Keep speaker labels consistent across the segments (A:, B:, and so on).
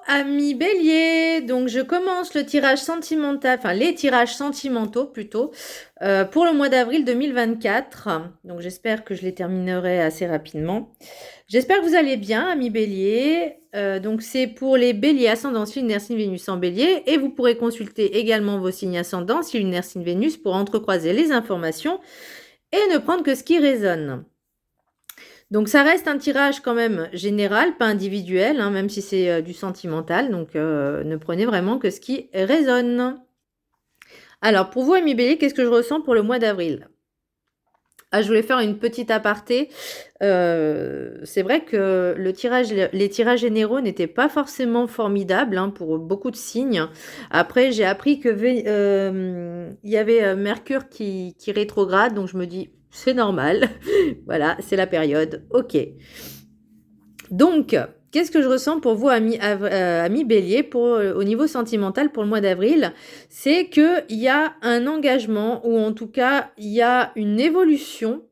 A: amis Bélier, donc je commence le tirage sentimental, enfin les tirages sentimentaux plutôt, pour le mois d'avril 2024. Donc j'espère que je les terminerai assez rapidement. J'espère que vous allez bien, amis Bélier. Donc c'est pour les Béliers ascendant signe lunaire signe Vénus en Bélier, et vous pourrez consulter également vos signes ascendants signe lunaire signe Vénus pour entrecroiser les informations et ne prendre que ce qui résonne. Donc ça reste un tirage quand même général, pas individuel, hein, même si c'est du sentimental. Donc ne prenez vraiment que ce qui résonne. Alors pour vous, amis Bélier, qu'est-ce que je ressens pour le mois d'avril? Je voulais faire une petite aparté. C'est vrai que les tirages généraux n'étaient pas forcément formidables, hein, pour beaucoup de signes. Après, j'ai appris que il y avait Mercure qui rétrograde, donc je me dis, c'est normal. Voilà, c'est la période. Ok. Donc, qu'est-ce que je ressens pour vous, amis Bélier, au niveau sentimental pour le mois d'avril? C'est qu'il y a un engagement, ou en tout cas, il y a une évolution,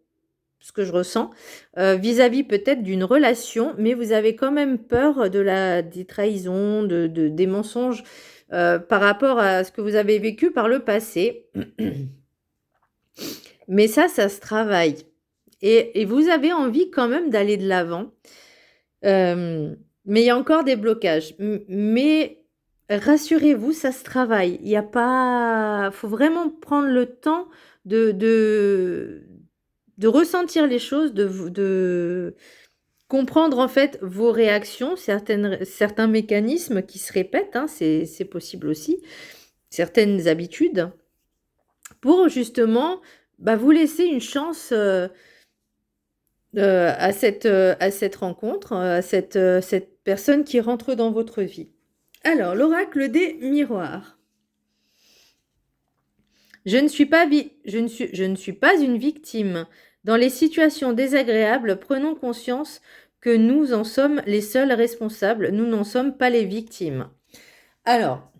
A: ce que je ressens, vis-à-vis peut-être d'une relation, mais vous avez quand même peur des trahisons, des mensonges, par rapport à ce que vous avez vécu par le passé. Mais ça se travaille. Et vous avez envie quand même d'aller de l'avant. Mais il y a encore des blocages. Mais rassurez-vous, ça se travaille. Il y a pas... faut vraiment prendre le temps de ressentir les choses, de comprendre en fait vos réactions, certains mécanismes qui se répètent, hein, c'est possible aussi, certaines habitudes, pour justement vous laisser une chance à cette rencontre, cette personne qui rentre dans votre vie. Alors, l'oracle des miroirs. Je ne suis pas une victime. Dans les situations désagréables, prenons conscience que nous en sommes les seuls responsables. Nous n'en sommes pas les victimes. Alors,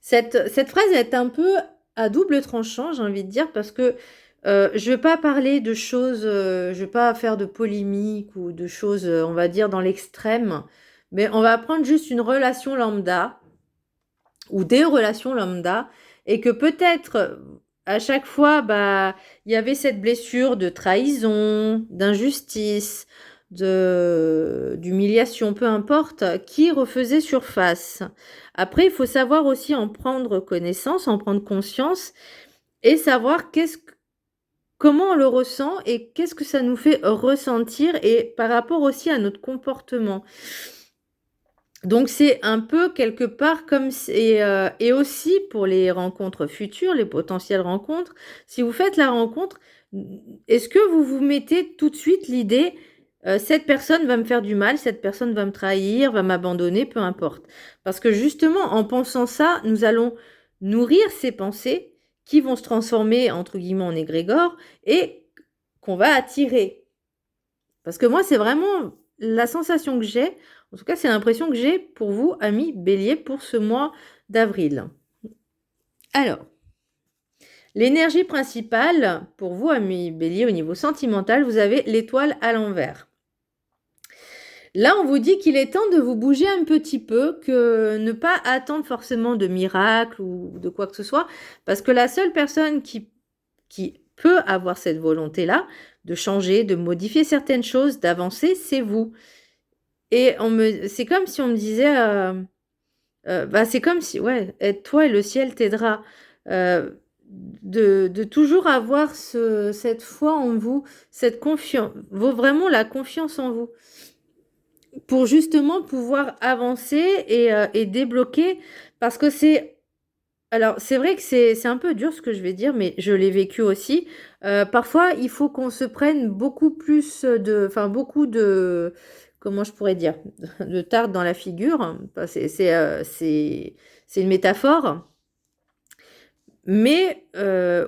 A: cette phrase est un peu à double tranchant, j'ai envie de dire, parce que je ne vais pas parler de choses, je ne vais pas faire de polémique ou de choses, on va dire, dans l'extrême, mais on va prendre juste une relation lambda ou des relations lambda, et que peut-être à chaque fois, il y avait cette blessure de trahison, d'injustice, d'humiliation, peu importe, qui refaisait surface. Après, il faut savoir aussi en prendre connaissance, en prendre conscience, et savoir comment on le ressent et qu'est-ce que ça nous fait ressentir, et par rapport aussi à notre comportement. Donc c'est un peu quelque part comme et aussi pour les rencontres futures, les potentielles rencontres, si vous faites la rencontre, est-ce que vous vous mettez tout de suite l'idée cette personne va me faire du mal, cette personne va me trahir, va m'abandonner, peu importe. Parce que justement, en pensant ça, nous allons nourrir ces pensées qui vont se transformer entre guillemets en égrégore et qu'on va attirer. Parce que moi, c'est vraiment la sensation que j'ai, en tout cas, c'est l'impression que j'ai pour vous, amis Bélier, pour ce mois d'avril. Alors, l'énergie principale pour vous, amis Bélier, au niveau sentimental, vous avez l'étoile à l'envers. Là, on vous dit qu'il est temps de vous bouger un petit peu, que ne pas attendre forcément de miracles ou de quoi que ce soit, parce que la seule personne qui peut avoir cette volonté-là, de changer, de modifier certaines choses, d'avancer, c'est vous. Et c'est comme si on me disait, c'est comme si, ouais, aide-toi et le ciel t'aidera. De toujours avoir cette foi en vous, cette confiance, vraiment la confiance en vous, pour justement pouvoir avancer et débloquer, parce que alors c'est vrai que c'est un peu dur ce que je vais dire, mais je l'ai vécu aussi. Parfois, il faut qu'on se prenne beaucoup de, comment je pourrais dire, de tarte dans la figure. Enfin, c'est une métaphore, mais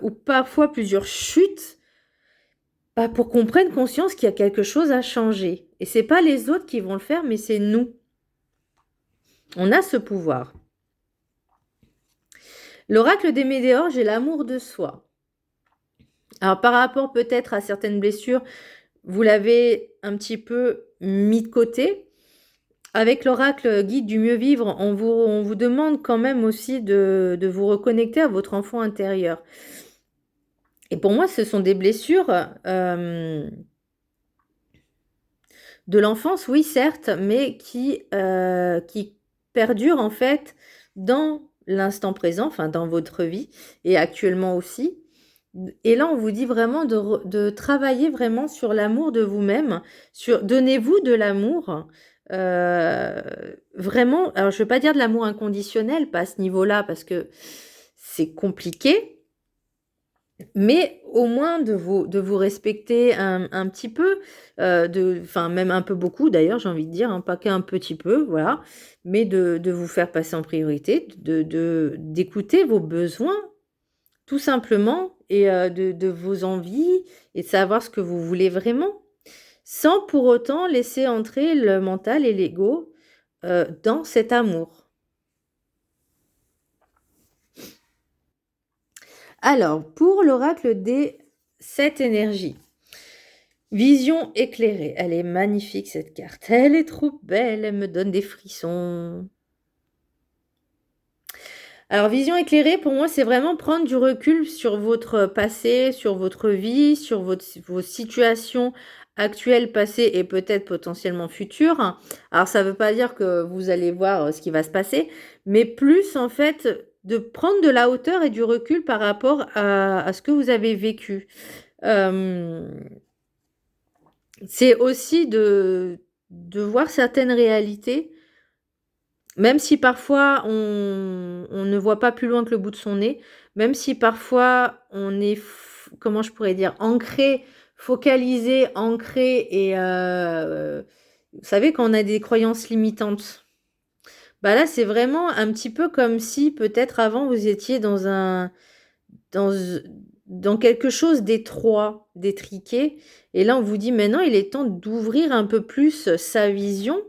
A: ou parfois plusieurs chutes, pour qu'on prenne conscience qu'il y a quelque chose à changer. Et c'est pas les autres qui vont le faire, mais c'est nous. On a ce pouvoir. L'oracle des météores, j'ai l'amour de soi. Alors par rapport peut-être à certaines blessures, vous l'avez un petit peu mis de côté. avec l'oracle guide du mieux vivre, on vous demande quand même aussi de vous reconnecter à votre enfant intérieur. Et pour moi, ce sont des blessures de l'enfance, oui, certes, mais qui perdurent en fait dans l'instant présent, enfin dans votre vie, et actuellement aussi. Et là, on vous dit vraiment de travailler vraiment sur l'amour de vous-même, donnez-vous de l'amour, vraiment. Alors, je ne veux pas dire de l'amour inconditionnel, pas à ce niveau-là, parce que c'est compliqué, mais au moins de vous respecter un petit peu, enfin même un peu beaucoup d'ailleurs, j'ai envie de dire, hein, pas qu'un petit peu, voilà, mais de vous faire passer en priorité, d'écouter vos besoins tout simplement, et de vos envies, et de savoir ce que vous voulez vraiment, sans pour autant laisser entrer le mental et l'ego dans cet amour. Alors, pour l'oracle des 7 énergies, vision éclairée. Elle est magnifique cette carte, elle est trop belle, elle me donne des frissons. Alors, vision éclairée, pour moi, c'est vraiment prendre du recul sur votre passé, sur votre vie, sur vos situations actuelles, passées et peut-être potentiellement futures. Alors, ça ne veut pas dire que vous allez voir ce qui va se passer, mais plus, en fait, de prendre de la hauteur et du recul par rapport à ce que vous avez vécu. C'est aussi de voir certaines réalités, même si parfois on ne voit pas plus loin que le bout de son nez, même si parfois on est, comment je pourrais dire, ancré, focalisé, ancré, et vous savez, quand on a des croyances limitantes, bah là c'est vraiment un petit peu comme si peut-être avant vous étiez dans, dans quelque chose d'étroit, d'étriqué, et là on vous dit maintenant il est temps d'ouvrir un peu plus sa vision,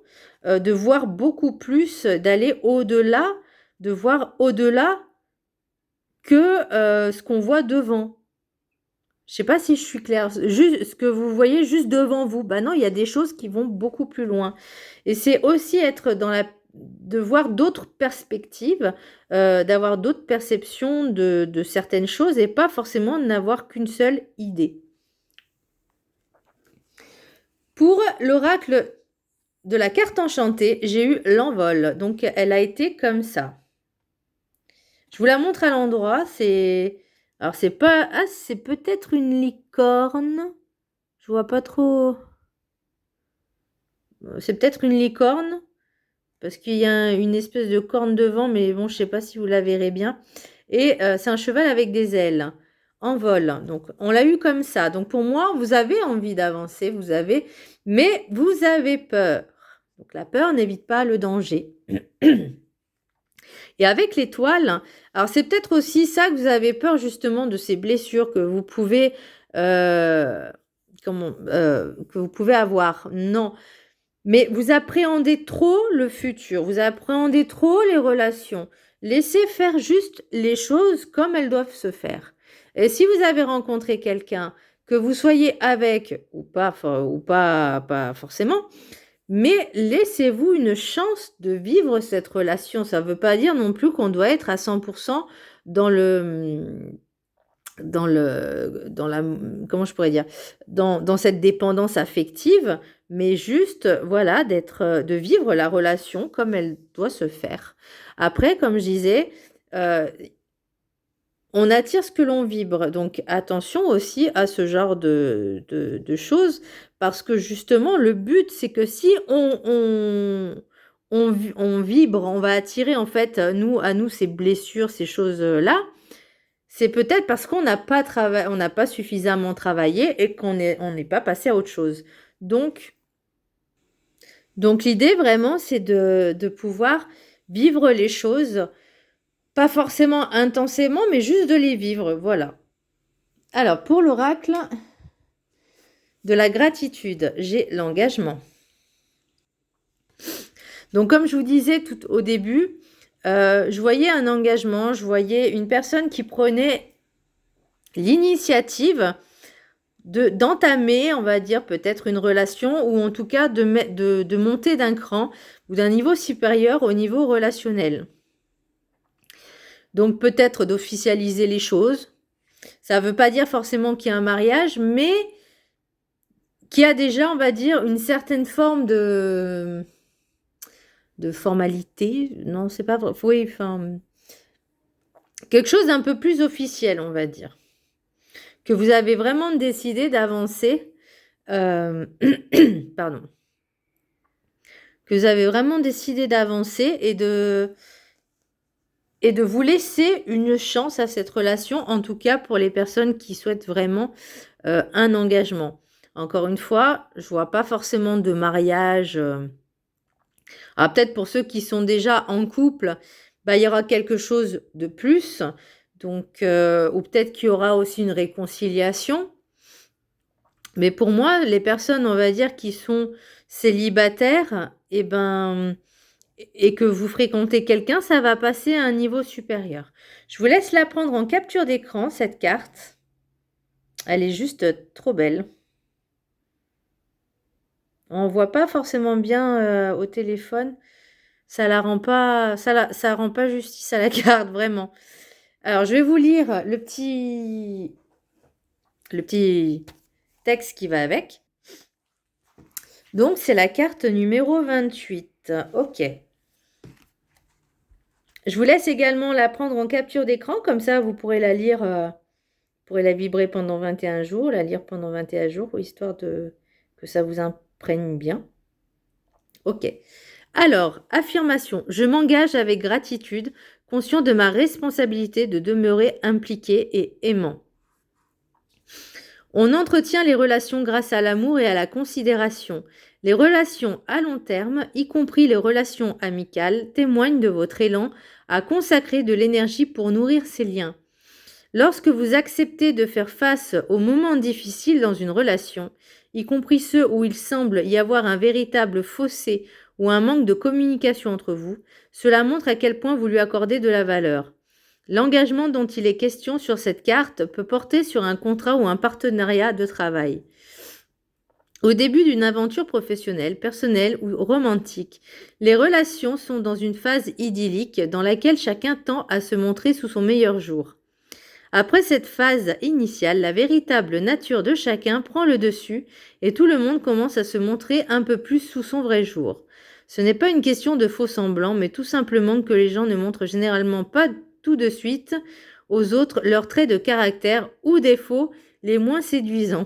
A: de voir beaucoup plus, d'aller au-delà, de voir au-delà que ce qu'on voit devant. Je sais pas si je suis claire. Juste ce que vous voyez juste devant vous. Bah non, il y a des choses qui vont beaucoup plus loin. Et c'est aussi être de voir d'autres perspectives, d'avoir d'autres perceptions de certaines choses, et pas forcément n'avoir qu'une seule idée. Pour l'oracle de la carte enchantée, j'ai eu l'envol. Donc, elle a été comme ça. Je vous la montre à l'endroit. Alors, c'est pas... Ah, c'est peut-être une licorne. Je vois pas trop... C'est peut-être une licorne, parce qu'il y a une espèce de corne devant, mais bon, je sais pas si vous la verrez bien. Et c'est un cheval avec des ailes, en vol. Donc, on l'a eu comme ça. Donc, pour moi, vous avez envie d'avancer, mais vous avez peur. Donc, la peur n'évite pas le danger. Et avec l'étoile, alors c'est peut-être aussi ça que vous avez peur, justement, de ces blessures que vous pouvez, que vous pouvez avoir. Non. Mais vous appréhendez trop le futur, vous appréhendez trop les relations. Laissez faire juste les choses comme elles doivent se faire. Et si vous avez rencontré quelqu'un, que vous soyez avec ou pas forcément, mais laissez-vous une chance de vivre cette relation. Ça ne veut pas dire non plus qu'on doit être à 100% dans comment je pourrais dire, dans cette dépendance affective, mais juste, voilà, de vivre la relation comme elle doit se faire. Après, comme je disais, on attire ce que l'on vibre, donc attention aussi à ce genre de choses, parce que justement, le but, c'est que si on vibre, on va attirer en fait à nous ces blessures, ces choses-là. C'est peut-être parce qu'on n'a pas suffisamment travaillé et on n'est pas passé à autre chose. Donc l'idée vraiment, c'est de pouvoir vivre les choses, pas forcément intensément, mais juste de les vivre, voilà. Alors, pour l'oracle de la gratitude, j'ai l'engagement. Donc, comme je vous disais tout au début, je voyais un engagement, je voyais une personne qui prenait l'initiative d'entamer, on va dire, peut-être une relation ou en tout cas de monter d'un cran ou d'un niveau supérieur au niveau relationnel. Donc peut-être d'officialiser les choses. Ça ne veut pas dire forcément qu'il y a un mariage, mais qu'il y a déjà, on va dire, une certaine forme de formalité. Non, c'est pas vrai. Oui, enfin, quelque chose d'un peu plus officiel, on va dire. Que vous avez vraiment décidé d'avancer. Pardon. Que vous avez vraiment décidé d'avancer et de vous laisser une chance à cette relation, en tout cas pour les personnes qui souhaitent vraiment un engagement. Encore une fois, je vois pas forcément de mariage. Alors peut-être pour ceux qui sont déjà en couple, bah, il y aura quelque chose de plus. Donc, ou peut-être qu'il y aura aussi une réconciliation. Mais pour moi, les personnes, on va dire, qui sont célibataires, et que vous fréquentez quelqu'un, ça va passer à un niveau supérieur. Je vous laisse la prendre en capture d'écran, cette carte. Elle est juste trop belle. On voit pas forcément bien au téléphone. Ça rend pas justice à la carte, vraiment. Alors, je vais vous lire le petit texte qui va avec. Donc, c'est la carte numéro 28. Ok. Je vous laisse également la prendre en capture d'écran, comme ça vous pourrez la lire, vous pourrez la vibrer pendant 21 jours, la lire pendant 21 jours, histoire que ça vous imprègne bien. Ok. Alors, affirmation. Je m'engage avec gratitude, conscient de ma responsabilité de demeurer impliqué et aimant. On entretient les relations grâce à l'amour et à la considération. Les relations à long terme, y compris les relations amicales, témoignent de votre élan à consacrer de l'énergie pour nourrir ces liens. Lorsque vous acceptez de faire face aux moments difficiles dans une relation, y compris ceux où il semble y avoir un véritable fossé ou un manque de communication entre vous, cela montre à quel point vous lui accordez de la valeur. L'engagement dont il est question sur cette carte peut porter sur un contrat ou un partenariat de travail. Au début d'une aventure professionnelle, personnelle ou romantique, les relations sont dans une phase idyllique dans laquelle chacun tend à se montrer sous son meilleur jour. Après cette phase initiale, la véritable nature de chacun prend le dessus et tout le monde commence à se montrer un peu plus sous son vrai jour. Ce n'est pas une question de faux semblants, mais tout simplement que les gens ne montrent généralement pas tout de suite aux autres leurs traits de caractère ou défauts les moins séduisants.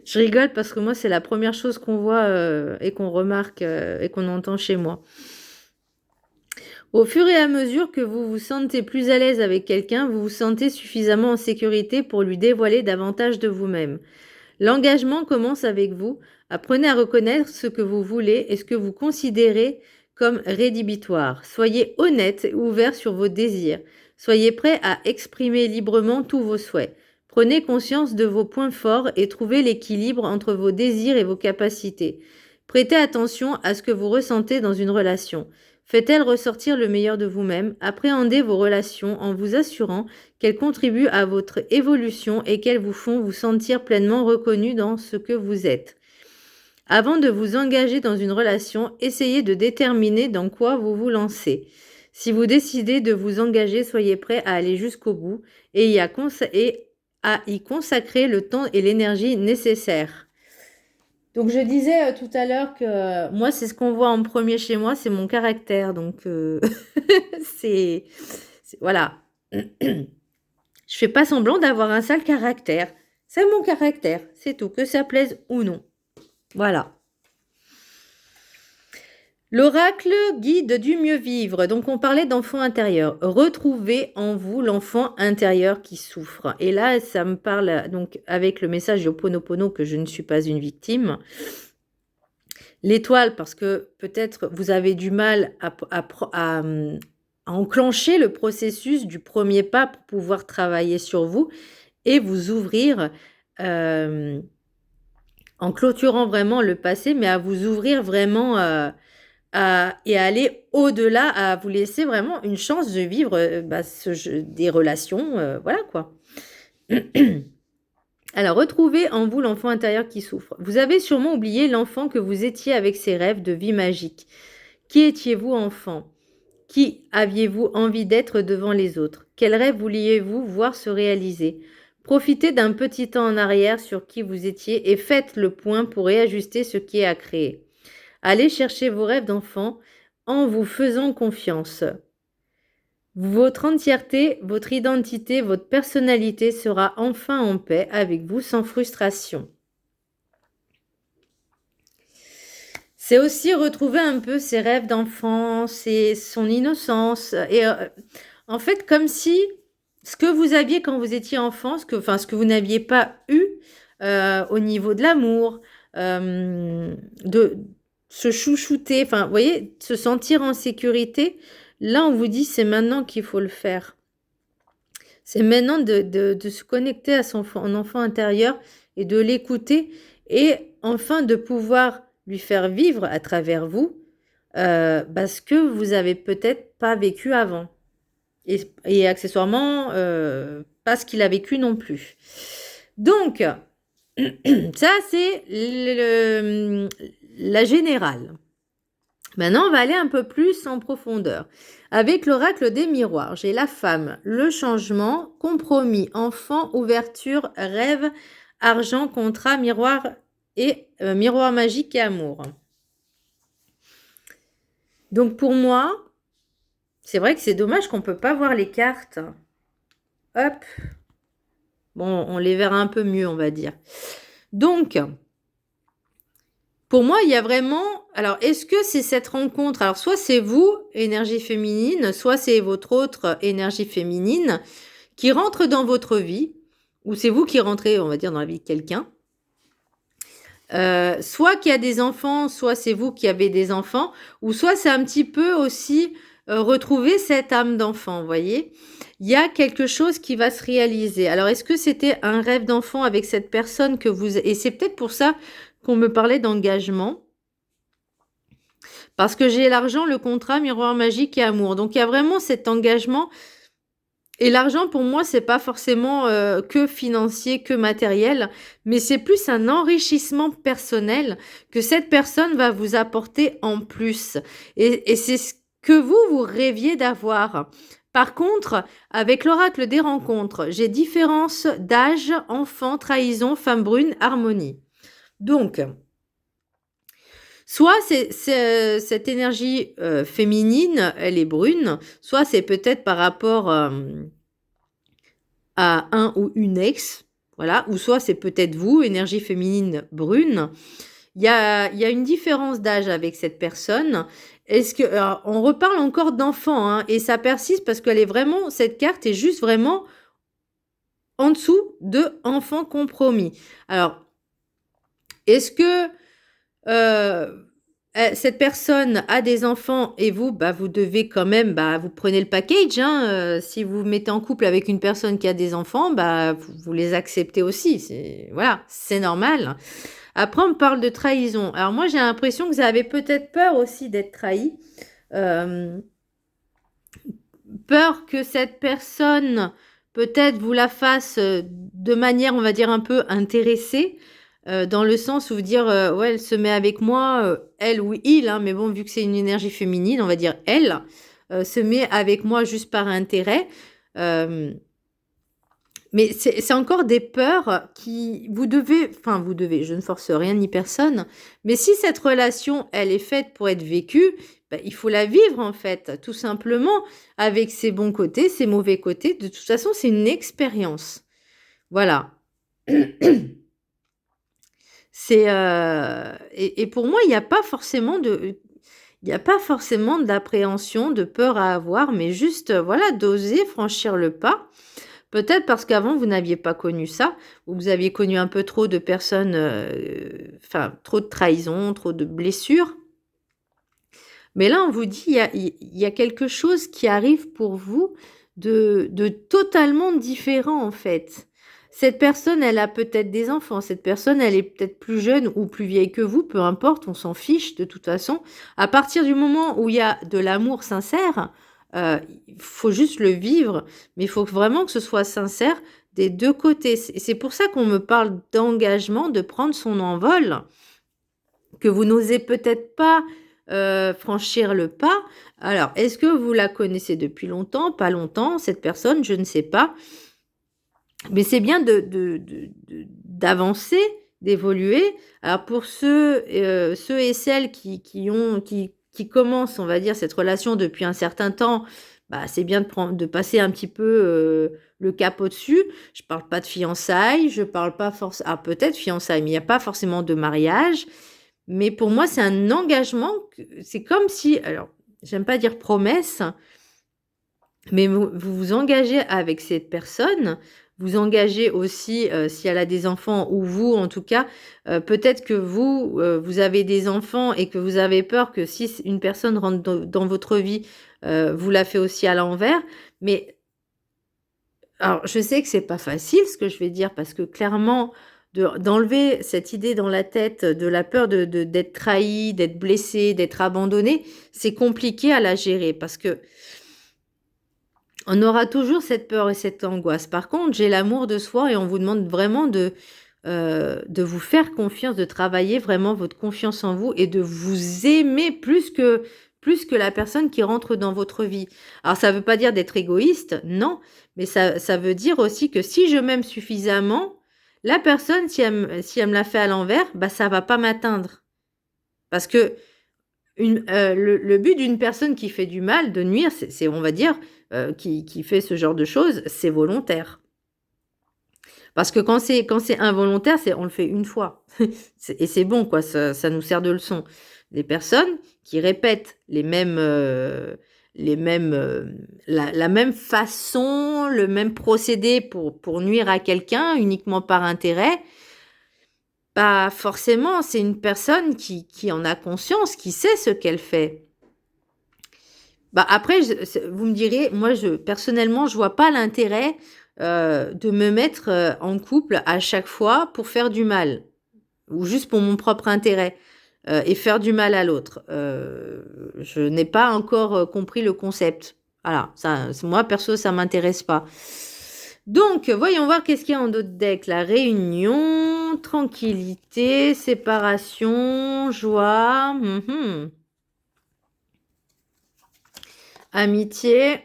A: Je rigole parce que moi, c'est la première chose qu'on voit et qu'on remarque et qu'on entend chez moi. Au fur et à mesure que vous vous sentez plus à l'aise avec quelqu'un, vous vous sentez suffisamment en sécurité pour lui dévoiler davantage de vous-même. L'engagement commence avec vous. Apprenez à reconnaître ce que vous voulez et ce que vous considérez comme rédhibitoire. Soyez honnête et ouvert sur vos désirs. Soyez prêt à exprimer librement tous vos souhaits. Prenez conscience de vos points forts et trouvez l'équilibre entre vos désirs et vos capacités. Prêtez attention à ce que vous ressentez dans une relation. Faites-elle ressortir le meilleur de vous-même? Appréhendez vos relations en vous assurant qu'elles contribuent à votre évolution et qu'elles vous font vous sentir pleinement reconnu dans ce que vous êtes. Avant de vous engager dans une relation, essayez de déterminer dans quoi vous vous lancez. Si vous décidez de vous engager, soyez prêt à aller jusqu'au bout et à y consacrer le temps et l'énergie nécessaires. Donc je disais tout à l'heure que moi, c'est ce qu'on voit en premier chez moi, c'est mon caractère. Donc voilà. Je fais pas semblant d'avoir un sale caractère. C'est mon caractère, c'est tout, que ça plaise ou non. Voilà. L'oracle guide du mieux vivre. Donc on parlait d'enfant intérieur. Retrouvez en vous l'enfant intérieur qui souffre. Et là, ça me parle donc avec le message de Ho'oponopono que je ne suis pas une victime. L'étoile, parce que peut-être vous avez du mal à enclencher le processus du premier pas pour pouvoir travailler sur vous et vous ouvrir en clôturant vraiment le passé, mais à vous ouvrir vraiment et à aller au-delà, à vous laisser vraiment une chance de vivre des relations, voilà quoi. Alors, retrouvez en vous l'enfant intérieur qui souffre. Vous avez sûrement oublié l'enfant que vous étiez avec ses rêves de vie magique. Qui étiez-vous enfant? Qui aviez-vous envie d'être devant les autres? Quel rêve vouliez-vous voir se réaliser? Profitez d'un petit temps en arrière sur qui vous étiez et faites le point pour réajuster ce qui est à créer. Allez chercher vos rêves d'enfant en vous faisant confiance. Votre entièreté, votre identité, votre personnalité sera enfin en paix avec vous sans frustration. C'est aussi retrouver un peu ses rêves d'enfance et son innocence. Et en fait, comme si ce que vous aviez quand vous étiez enfant, ce que vous n'aviez pas eu au niveau de l'amour, de se chouchouter, enfin, vous voyez, se sentir en sécurité, là, on vous dit, c'est maintenant qu'il faut le faire. C'est maintenant de se connecter à son enfant intérieur et de l'écouter et enfin de pouvoir lui faire vivre à travers vous ce que vous n'avez peut-être pas vécu avant. Et accessoirement, pas ce qu'il a vécu non plus. Donc, ça c'est la générale. Maintenant, on va aller un peu plus en profondeur. Avec l'oracle des miroirs, j'ai la femme, le changement, compromis, enfant, ouverture, rêve, argent, contrat, miroir et miroir magique et amour. Donc pour moi, c'est vrai que c'est dommage qu'on ne peut pas voir les cartes. Hop. Bon, on les verra un peu mieux, on va dire. Donc, pour moi, il y a vraiment... Alors, est-ce que c'est cette rencontre? Alors, soit c'est vous, énergie féminine, soit c'est votre autre énergie féminine qui rentre dans votre vie, ou c'est vous qui rentrez, on va dire, dans la vie de quelqu'un. Soit qu'il y a des enfants, soit c'est vous qui avez des enfants, ou soit c'est un petit peu aussi retrouver cette âme d'enfant, vous voyez. Il y a quelque chose qui va se réaliser. Alors, est-ce que c'était un rêve d'enfant avec cette personne que vous... Et c'est peut-être pour ça qu'on me parlait d'engagement. Parce que j'ai l'argent, le contrat, miroir magique et amour. Donc, il y a vraiment cet engagement. Et l'argent, pour moi, c'est pas forcément que financier, que matériel, mais c'est plus un enrichissement personnel que cette personne va vous apporter en plus. Et c'est ce que vous rêviez d'avoir. Par contre, avec l'oracle des rencontres, j'ai différence d'âge, enfant, trahison, femme brune, harmonie. Donc, soit c'est cette énergie féminine, elle est brune, soit c'est peut-être par rapport à un ou une ex, voilà, ou soit c'est peut-être vous, énergie féminine brune. Il y a une différence d'âge avec cette personne. Est-ce que alors, on reparle encore d'enfant hein, et ça persiste parce qu'elle est vraiment cette carte est juste vraiment en dessous de enfant compromis. Alors, est-ce que cette personne a des enfants et vous, vous devez quand même, vous prenez le package. Hein, si vous vous mettez en couple avec une personne qui a des enfants, vous les acceptez aussi. Voilà, c'est normal. Après, on me parle de trahison. Alors moi, j'ai l'impression que vous avez peut-être peur aussi d'être trahi. Peur que cette personne, peut-être, vous la fasse de manière, on va dire, un peu intéressée. Dans le sens où vous dire, ouais, elle se met avec moi, elle ou il, hein, mais bon, vu que c'est une énergie féminine, on va dire elle, se met avec moi juste par intérêt. Mais c'est encore des peurs qui, vous devez, je ne force rien ni personne, mais si cette relation, elle est faite pour être vécue, il faut la vivre en fait, tout simplement, avec ses bons côtés, ses mauvais côtés. De toute façon, c'est une expérience. Voilà. Et pour moi, il n'y a pas forcément d'appréhension, de peur à avoir, mais juste, voilà, d'oser franchir le pas. Peut-être parce qu'avant, vous n'aviez pas connu ça, ou vous aviez connu un peu trop de personnes, trop de trahison, trop de blessures. Mais là, on vous dit, il y a quelque chose qui arrive pour vous de totalement différent, en fait. Cette personne, elle a peut-être des enfants. Cette personne, elle est peut-être plus jeune ou plus vieille que vous. Peu importe, on s'en fiche de toute façon. À partir du moment où il y a de l'amour sincère, il faut juste le vivre. Mais il faut vraiment que ce soit sincère. des 2 côtés. C'est pour ça qu'on me parle d'engagement, de prendre son envol, que vous n'osez peut-être pas, franchir le pas. Alors, est-ce que vous la connaissez depuis longtemps? Pas longtemps, cette personne? Je ne sais pas. Mais c'est bien d'avancer, d'évoluer. Alors pour ceux et celles qui commencent, on va dire, cette relation depuis un certain temps, bah, c'est bien de passer un petit peu, le cap au-dessus. Je parle pas de fiançailles, je parle pas forcément, peut-être fiançailles, mais il y a pas forcément de mariage. Mais pour moi, c'est un engagement, c'est comme si, alors, j'aime pas dire promesse, mais vous vous engagez avec cette personne, vous engagez aussi, si elle a des enfants ou vous en tout cas, peut-être que vous, vous avez des enfants et que vous avez peur que si une personne rentre dans votre vie, vous la fait aussi à l'envers. Mais alors je sais que c'est pas facile ce que je vais dire parce que clairement d'enlever cette idée dans la tête de la peur d'être trahi, d'être blessé, d'être abandonné, c'est compliqué à la gérer parce que on aura toujours cette peur et cette angoisse. Par contre, j'ai l'amour de soi et on vous demande vraiment de vous faire confiance, de travailler vraiment votre confiance en vous et de vous aimer plus que la personne qui rentre dans votre vie. Alors, ça ne veut pas dire d'être égoïste, non, mais ça veut dire aussi que si je m'aime suffisamment, la personne, si elle me la fait à l'envers, bah, ça ne va pas m'atteindre. Parce que le but d'une personne qui fait du mal, de nuire, c'est on va dire, qui fait ce genre de choses, c'est volontaire. Parce que quand c'est involontaire, on le fait une fois et c'est bon quoi, ça nous sert de leçon. Des personnes qui répètent la même façon, le même procédé pour nuire à quelqu'un uniquement par intérêt, bah, forcément, c'est une personne qui en a conscience, qui sait ce qu'elle fait. Bah, après, vous me direz, moi, personnellement, je vois pas l'intérêt de me mettre en couple à chaque fois pour faire du mal, ou juste pour mon propre intérêt, et faire du mal à l'autre. Je n'ai pas encore compris le concept. Voilà, moi, perso, ça m'intéresse pas. Donc, voyons voir qu'est-ce qu'il y a en d'autres decks. La réunion, tranquillité, séparation, joie, amitié.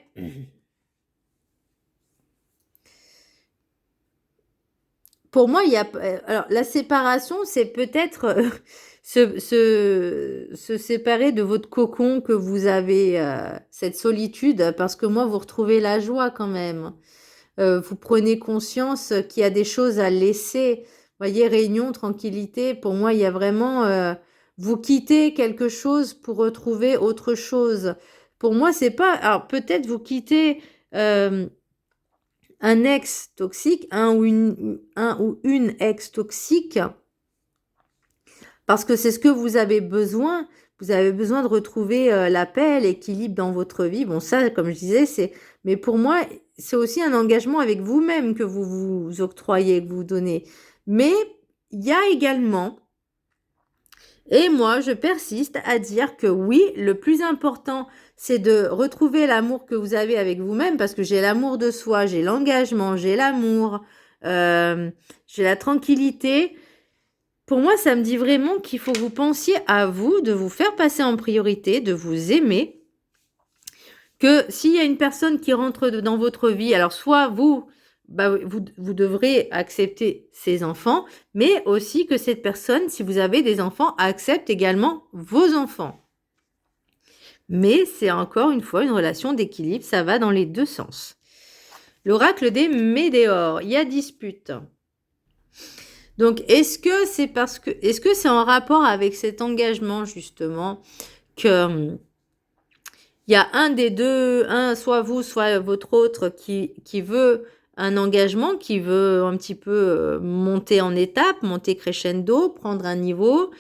A: Pour moi, il y a, alors la séparation, c'est peut-être se séparer de votre cocon que vous avez, cette solitude, parce que moi, vous retrouvez la joie quand même. Vous prenez conscience qu'il y a des choses à laisser. Voyez, réunion, tranquillité, pour moi, il y a vraiment, vous quittez quelque chose pour retrouver autre chose. Pour moi, c'est pas, alors peut-être vous quittez un ex toxique, un ou une ex toxique, parce que c'est ce que vous avez besoin. Vous avez besoin de retrouver la paix, l'équilibre dans votre vie. Bon, ça, comme je disais, mais pour moi, c'est aussi un engagement avec vous-même que vous vous octroyez, que vous donnez. Mais il y a également, et moi, je persiste à dire que oui, le plus important, c'est de retrouver l'amour que vous avez avec vous-même, parce que j'ai l'amour de soi, j'ai l'engagement, j'ai l'amour, j'ai la tranquillité. Pour moi, ça me dit vraiment qu'il faut que vous pensiez à vous, de vous faire passer en priorité, de vous aimer. Que s'il y a une personne qui rentre dans votre vie, alors soit vous, bah, vous devrez accepter ses enfants, mais aussi que cette personne, si vous avez des enfants, accepte également vos enfants. Mais c'est encore une fois une relation d'équilibre, ça va dans les deux sens. L'oracle des Médéors, il y a dispute. Donc, est-ce que c'est en rapport avec cet engagement, justement, que il y a un des deux, soit vous, soit votre autre, qui veut un engagement, qui veut un petit peu monter en étape, monter crescendo, prendre un niveau.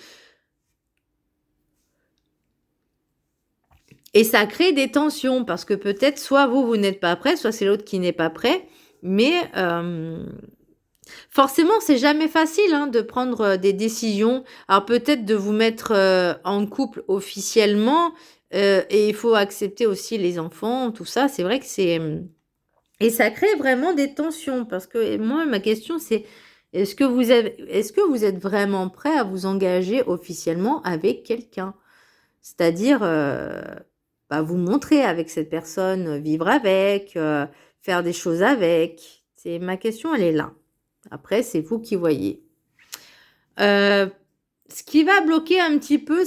A: Et ça crée des tensions, parce que peut-être soit vous n'êtes pas prêt, soit c'est l'autre qui n'est pas prêt. Mais forcément, c'est jamais facile de prendre des décisions. Alors peut-être de vous mettre en couple officiellement, et il faut accepter aussi les enfants, tout ça. C'est vrai que Et ça crée vraiment des tensions parce que moi, ma question, c'est est-ce que vous êtes vraiment prêt à vous engager officiellement avec quelqu'un? C'est-à-dire, bah, vous montrer avec cette personne, vivre avec, faire des choses avec. C'est ma question, elle est là. Après, c'est vous qui voyez. Ce qui va bloquer un petit peu,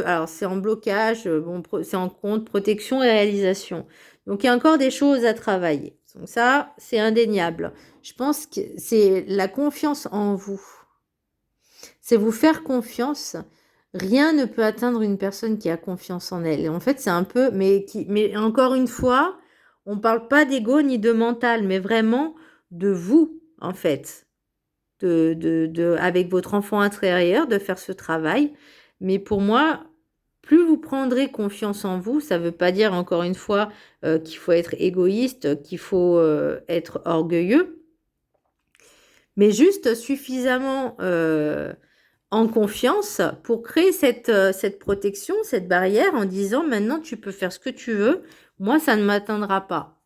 A: alors c'est en blocage, bon, c'est en compte protection et réalisation. Donc il y a encore des choses à travailler. Donc ça, c'est indéniable. Je pense que c'est la confiance en vous. C'est vous faire confiance. Rien ne peut atteindre une personne qui a confiance en elle. Et en fait, c'est un peu, mais encore une fois, on ne parle pas d'ego ni de mental, mais vraiment de vous, en fait avec votre enfant intérieur, de faire ce travail. Mais pour moi, plus vous prendrez confiance en vous, ça ne veut pas dire encore une fois qu'il faut être égoïste, qu'il faut être orgueilleux, mais juste suffisamment en confiance pour créer cette protection, cette barrière en disant maintenant tu peux faire ce que tu veux, moi ça ne m'atteindra pas.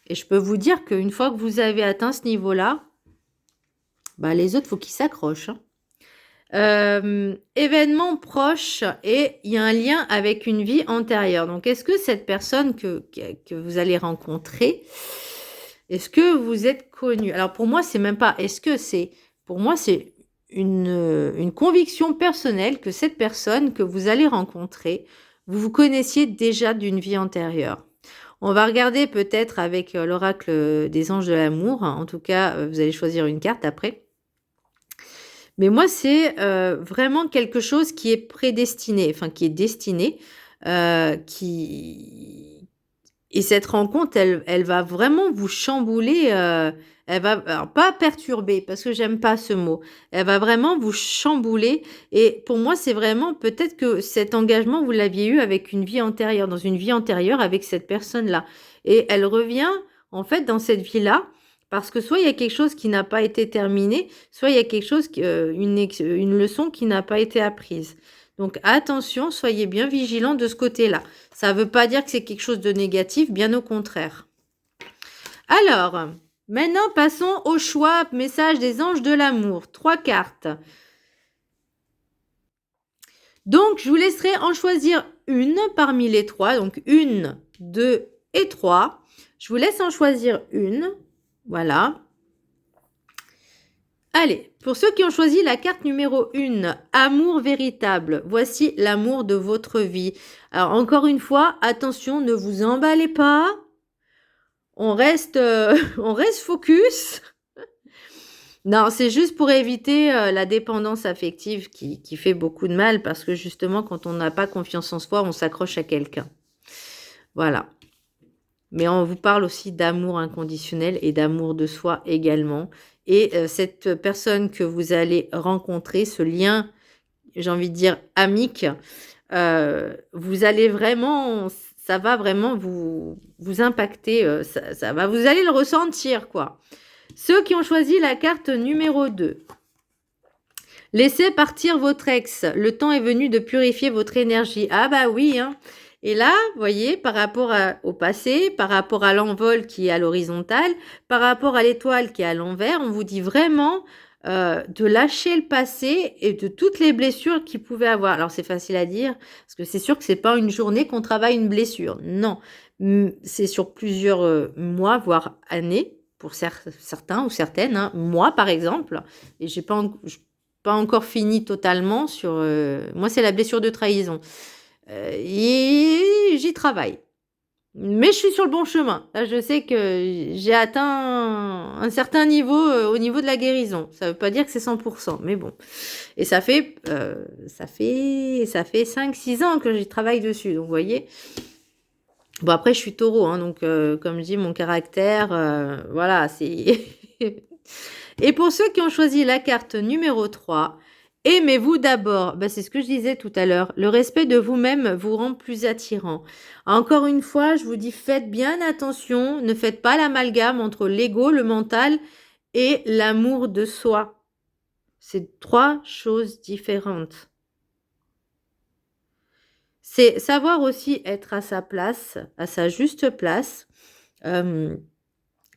A: Et je peux vous dire qu'une fois que vous avez atteint ce niveau-là, bah, les autres, il faut qu'ils s'accrochent. Événement proche et il y a un lien avec une vie antérieure. Donc, est-ce que cette personne que vous allez rencontrer, est-ce que vous êtes connu? Alors, pour moi, c'est même pas est-ce que c'est, pour moi, c'est une conviction personnelle que cette personne que vous allez rencontrer, vous vous connaissiez déjà d'une vie antérieure. On va regarder peut-être avec l'oracle des anges de l'amour. En tout cas, vous allez choisir une carte après. Mais moi, c'est vraiment quelque chose qui est prédestiné, enfin qui est destiné, qui et cette rencontre, elle va vraiment vous chambouler, elle va alors pas perturber parce que j'aime pas ce mot. Elle va vraiment vous chambouler et pour moi, c'est vraiment peut-être que cet engagement, vous l'aviez eu avec une vie antérieure, dans une vie antérieure avec cette personne-là et elle revient, en fait, dans cette vie-là parce que soit il y a quelque chose qui n'a pas été terminé, soit il y a quelque chose une leçon qui n'a pas été apprise. Donc attention, soyez bien vigilants de ce côté-là. Ça ne veut pas dire que c'est quelque chose de négatif, bien au contraire. Alors, maintenant passons au choix message des anges de l'amour. 3 cartes. Donc, je vous laisserai en choisir une parmi les 3. Donc, 1, 2 et 3. Je vous laisse en choisir une. Voilà. Allez, pour ceux qui ont choisi la carte numéro 1, amour véritable, voici l'amour de votre vie. Alors encore une fois, attention, ne vous emballez pas. On reste focus. Non, c'est juste pour éviter la dépendance affective qui fait beaucoup de mal parce que justement, quand on n'a pas confiance en soi, on s'accroche à quelqu'un. Voilà. Mais on vous parle aussi d'amour inconditionnel et d'amour de soi également. Et cette personne que vous allez rencontrer, ce lien, j'ai envie de dire amique, vous allez vraiment, ça va vraiment vous impacter, vous allez le ressentir, quoi. Ceux qui ont choisi la carte numéro 2. Laissez partir votre ex. Le temps est venu de purifier votre énergie. Ah bah oui, hein. Et là, vous voyez, par rapport au passé, par rapport à l'envol qui est à l'horizontale, par rapport à l'étoile qui est à l'envers, on vous dit vraiment de lâcher le passé et de toutes les blessures qu'il pouvait avoir. Alors c'est facile à dire, parce que c'est sûr que c'est pas une journée qu'on travaille une blessure. Non, c'est sur plusieurs mois, voire années, pour certains ou certaines. Hein. Moi, par exemple, et j'ai pas encore fini totalement sur... moi, c'est la blessure de trahison. Et j'y travaille. Mais je suis sur le bon chemin. Là, je sais que j'ai atteint un certain niveau au niveau de la guérison. Ça ne veut pas dire que c'est 100%, mais bon. Et ça fait 5-6 ans que j'y travaille dessus. Donc, vous voyez. Bon, après, je suis taureau. Hein, donc, comme je dis, mon caractère, voilà, c'est... Et pour ceux qui ont choisi la carte numéro 3, aimez-vous d'abord. Ben, c'est ce que je disais tout à l'heure. Le respect de vous-même vous rend plus attirant. Encore une fois, je vous dis, faites bien attention. Ne faites pas l'amalgame entre l'ego, le mental et l'amour de soi. C'est 3 choses différentes. C'est savoir aussi être à sa place, à sa juste place.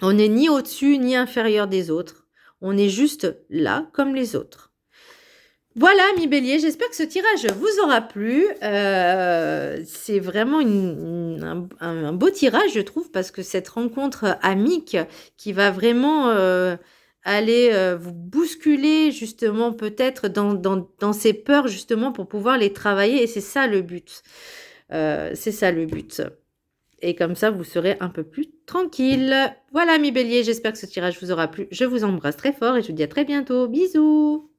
A: On n'est ni au-dessus ni inférieur des autres. On est juste là comme les autres. Voilà, mes béliers, j'espère que ce tirage vous aura plu. C'est vraiment un beau tirage, je trouve, parce que cette rencontre amique qui va vraiment aller vous bousculer, justement, peut-être dans ces peurs, justement, pour pouvoir les travailler. Et c'est ça le but. C'est ça le but. Et comme ça, vous serez un peu plus tranquille. Voilà, mes béliers, j'espère que ce tirage vous aura plu. Je vous embrasse très fort et je vous dis à très bientôt. Bisous!